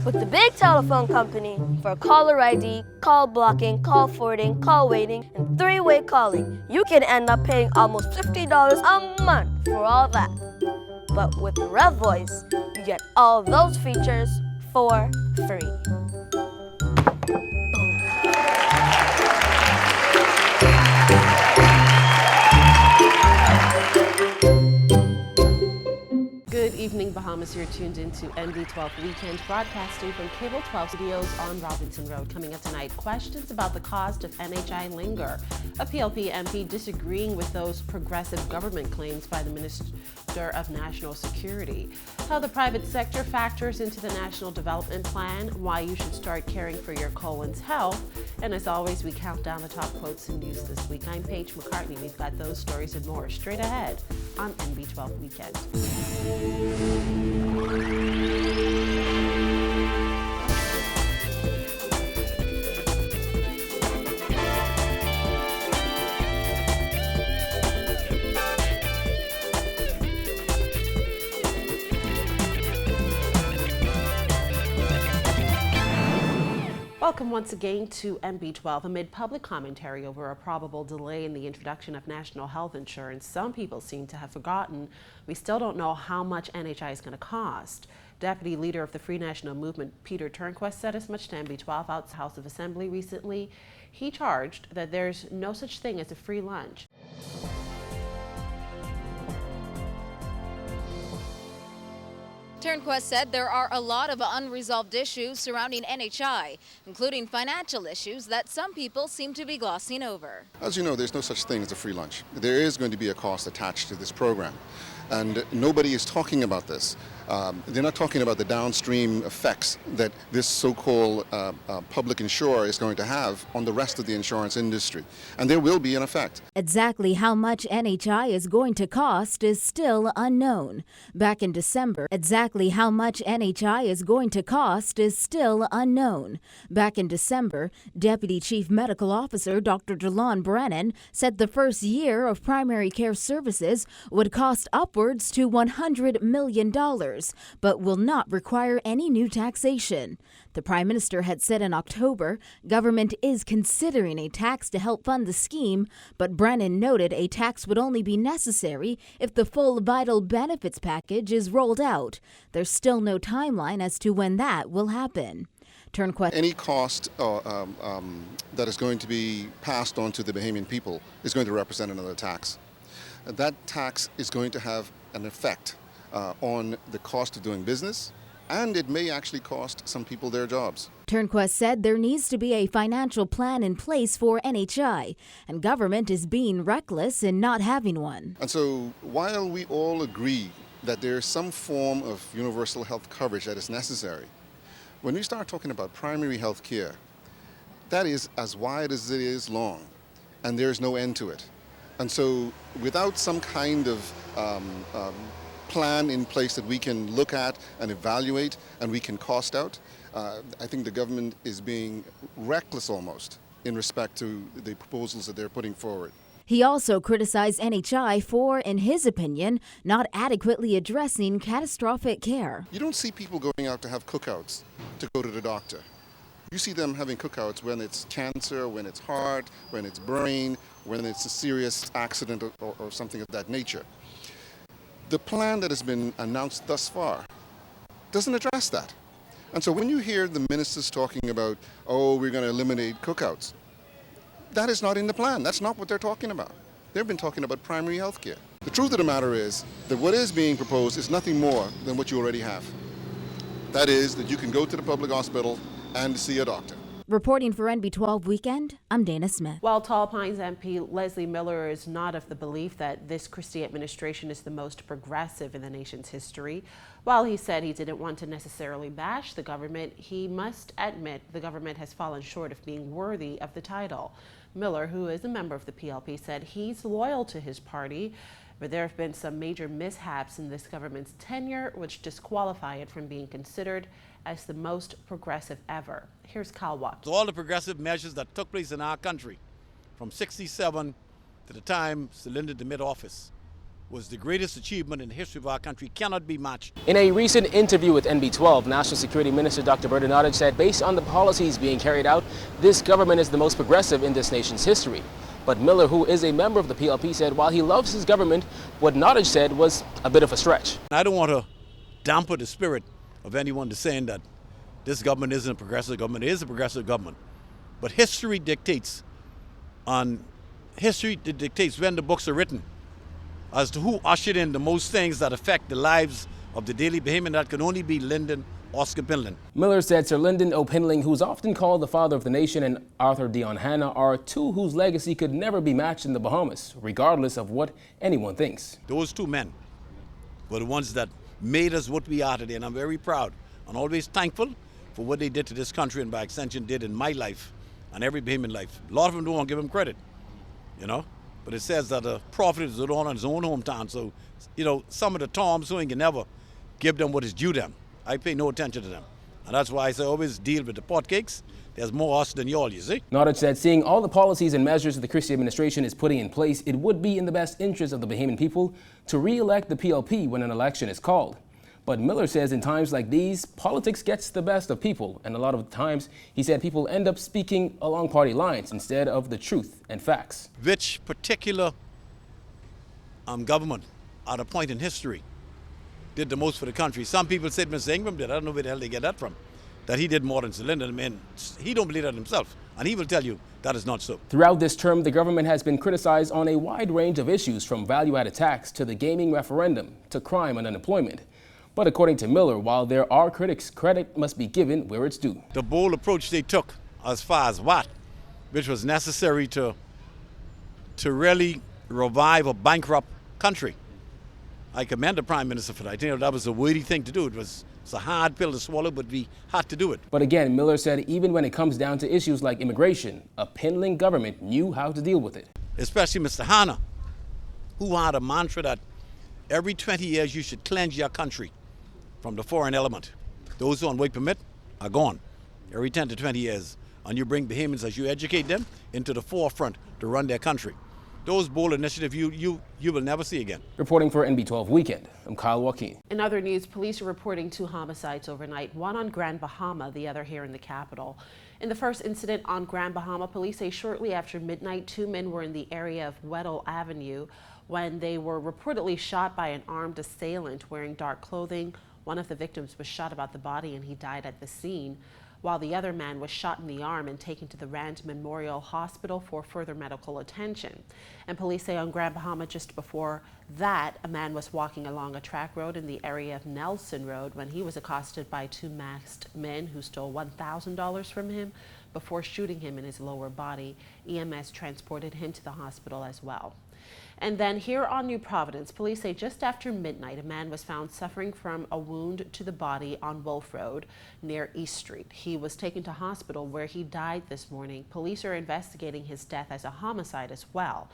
With the big telephone company, for caller ID, call blocking, call forwarding, call waiting, and three-way calling, you can end up paying almost $50 a month for all that. But with Rev Voice, you get all those features for free. Good evening, Bahamas. You're tuned into MB12 Weekend, broadcasting from Cable 12 Studios on Robinson Road. Coming up tonight, questions about the cost of NHI linger. A PLP MP disagreeing with those progressive government claims by the Minister of National Security. How the private sector factors into the National Development Plan, why you should start caring for your colon's health. And as always, we count down the top quotes and news this week. I'm Paige McCartney. We've got those stories and more straight ahead on MB12 Weekend. Welcome once again to MB12. Amid public commentary over a probable delay in the introduction of national health insurance, some people seem to have forgotten we still don't know how much NHI is going to cost. Deputy Leader of the Free National Movement, Peter Turnquest, said as much to MB12 out the House of Assembly recently. He charged that there's no such thing as a free lunch. Turnquest said there are a lot of unresolved issues surrounding NHI, including financial issues that some people seem to be glossing over. As you know, there's no such thing as a free lunch. There is going to be a cost attached to this program, and nobody is talking about this. They're not talking about the downstream effects that this so-called public insurer is going to have on the rest of the insurance industry, and there will be an effect. Exactly how much NHI is going to cost is still unknown. Back in December, exactly how much NHI is going to cost is still unknown. Back in December, Deputy Chief Medical Officer Dr. Delon Brennan said the first year of primary care services would cost upwards to $100 million, but will not require any new taxation. The Prime Minister had said in October government is considering a tax to help fund the scheme, but Brennan noted a tax would only be necessary if the full vital benefits package is rolled out. There's still no timeline as to when that will happen. Turnquest. Any cost that is going to be passed on to the Bahamian people is going to represent another tax. That tax is going to have an effect on the cost of doing business, and it may actually cost some people their jobs. Turnquest said there needs to be a financial plan in place for NHI, and government is being reckless in not having one. And so while we all agree that there is some form of universal health coverage that is necessary, when we start talking about primary health care, that is as wide as it is long, and there's no end to it. And so without some kind of plan in place that we can look at and evaluate and we can cost out, I think the government is being reckless almost in respect to the proposals that they're putting forward. He also criticized NHI for, in his opinion, not adequately addressing catastrophic care. You don't see people going out to have cookouts to go to the doctor. You see them having cookouts when it's cancer, when it's heart, when it's brain, when it's a serious accident or something of that nature. The plan that has been announced thus far doesn't address that. And so when you hear the ministers talking about, oh, we're going to eliminate cookouts, that is not in the plan. That's not what they're talking about. They've been talking about primary health care. The truth of the matter is that what is being proposed is nothing more than what you already have. That is that you can go to the public hospital and see a doctor. Reporting for NB12 Weekend, I'm Dana Smith. While Tall Pines MP Leslie Miller is not of the belief that this Christie administration is the most progressive in the nation's history, while he said he didn't want to necessarily bash the government, he must admit the government has fallen short of being worthy of the title. Miller, who is a member of the PLP, said he's loyal to his party, but there have been some major mishaps in this government's tenure which disqualify it from being considered as the most progressive ever. Here's Kyle Watt. All the progressive measures that took place in our country from 67 to the time Celinda DeMitt office was the greatest achievement in the history of our country, cannot be matched. In a recent interview with NB12, National Security Minister Dr. Bernard said based on the policies being carried out, this government is the most progressive in this nation's history. But Miller, who is a member of the PLP, said while he loves his government, what Nottage said was a bit of a stretch. I don't want to dampen the spirit of anyone to saying that this government isn't a progressive government. It is a progressive government. But history dictates when the books are written as to who ushered in the most things that affect the lives of the daily Bahamian. That can only be Lyndon Oscar Pinland. Miller said Sir Lyndon O. Pinland, who's often called the father of the nation, and Arthur Dion Hanna are two whose legacy could never be matched in the Bahamas, regardless of what anyone thinks. Those two men were the ones that made us what we are today, and I'm very proud and always thankful for what they did to this country and by extension did in my life and every Bahamian life. A lot of them don't want to give them credit, you know, but it says that a prophet is on his own hometown. So, you know, some of the Toms who can never give them what is due them. I pay no attention to them. And that's why I say always deal with the pot cakes. There's more us than y'all, you see. Nottage said seeing all the policies and measures the Christie administration is putting in place, it would be in the best interest of the Bahamian people to re-elect the PLP when an election is called. But Miller says in times like these, politics gets the best of people. And a lot of times, he said people end up speaking along party lines instead of the truth and facts. Which particular government at a point in history did the most for the country? Some people said Mr. Ingram did. I don't know where the hell they get that from. That he did more than Sir Lyndon. I mean, he don't believe that himself. And he will tell you that is not so. Throughout this term, the government has been criticized on a wide range of issues, from value-added tax to the gaming referendum to crime and unemployment. But according to Miller, while there are critics, credit must be given where it's due. The bold approach they took as far as what, which was necessary to really revive a bankrupt country. I commend the Prime Minister for that. I think that was a weighty thing to do. It's a hard pill to swallow, but we had to do it. But again, Miller said even when it comes down to issues like immigration, a Pinland government knew how to deal with it. Especially Mr. Hanna, who had a mantra that every 20 years you should cleanse your country from the foreign element. Those who on work permit are gone every 10 to 20 years. And you bring Bahamians, as you educate them, into the forefront to run their country. Those bold initiatives you will never see again. Reporting for NB12 Weekend, I'm Kyle Joaquin. In other news, police are reporting 2 homicides overnight, one on Grand Bahama, the other here in the capital. In the first incident on Grand Bahama, police say shortly after midnight, 2 men were in the area of Weddell Avenue when they were reportedly shot by an armed assailant wearing dark clothing. One of the victims was shot about the body and he died at the scene, while the other man was shot in the arm and taken to the Rand Memorial Hospital for further medical attention. And police say on Grand Bahama just before that, a man was walking along a track road in the area of Nelson Road when he was accosted by 2 masked men who stole $1,000 from him before shooting him in his lower body. EMS transported him to the hospital as well. And then here on New Providence, police say just after midnight, a man was found suffering from a wound to the body on Wolf Road near East Street. He was taken to hospital where he died this morning. Police are investigating his death as a homicide as well.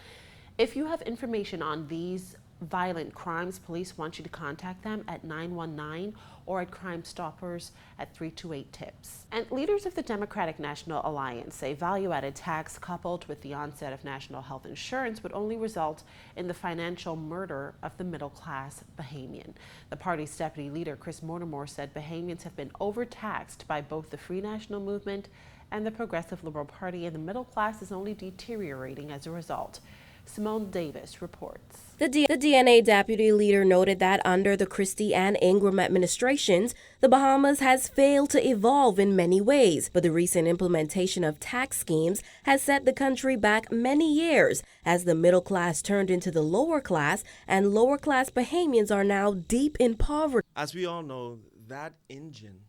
If you have information on these violent crimes, police want you to contact them at 919 or at Crime Stoppers at 328-TIPS. And leaders of the Democratic National Alliance say value-added tax coupled with the onset of national health insurance would only result in the financial murder of the middle-class Bahamian. The party's deputy leader, Chris Mortimer, said Bahamians have been overtaxed by both the Free National Movement and the Progressive Liberal Party, and the middle class is only deteriorating as a result. Simone Davis reports. The DNA deputy leader noted that under the Christie and Ingram administrations, the Bahamas has failed to evolve in many ways, but the recent implementation of tax schemes has set the country back many years as the middle class turned into the lower class, and lower class Bahamians are now deep in poverty. As we all know, that engine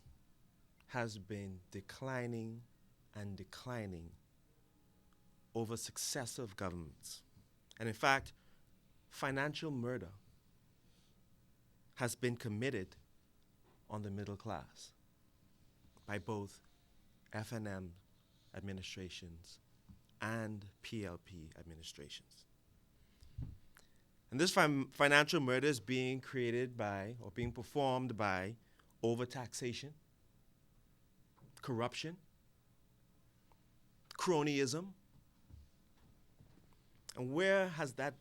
has been declining and declining over successive governments. And in fact, financial murder has been committed on the middle class by both FNM administrations and PLP administrations. And this financial murder is being created by, or being performed by, overtaxation, corruption, cronyism. And where has that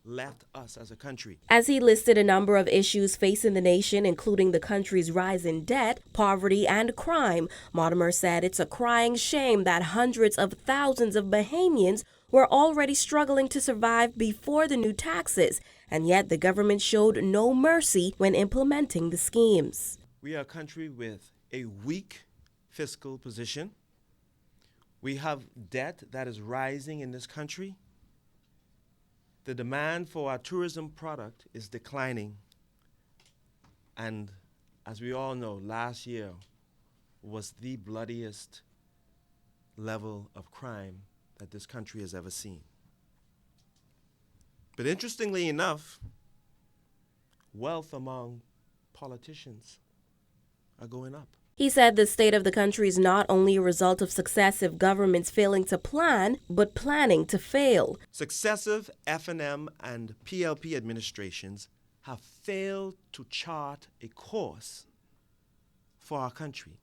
left us as a country. As he listed a number of issues facing the nation, including the country's rise in debt, poverty, and crime, Mortimer said it's a crying shame that hundreds of thousands of Bahamians were already struggling to survive before the new taxes, and yet the government showed no mercy when implementing the schemes. We are a country with a weak fiscal position. We have debt that is rising in this country. The demand for our tourism product is declining. And as we all know, last year was the bloodiest level of crime that this country has ever seen. But interestingly enough, wealth among politicians are going up. He said the state of the country is not only a result of successive governments failing to plan, but planning to fail. Successive F&M and PLP administrations have failed to chart a course for our country.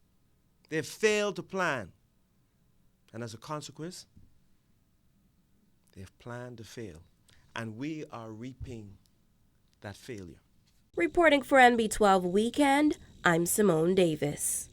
They've failed to plan. And as a consequence, they've planned to fail. And we are reaping that failure. Reporting for NB12 Weekend, I'm Simone Davis.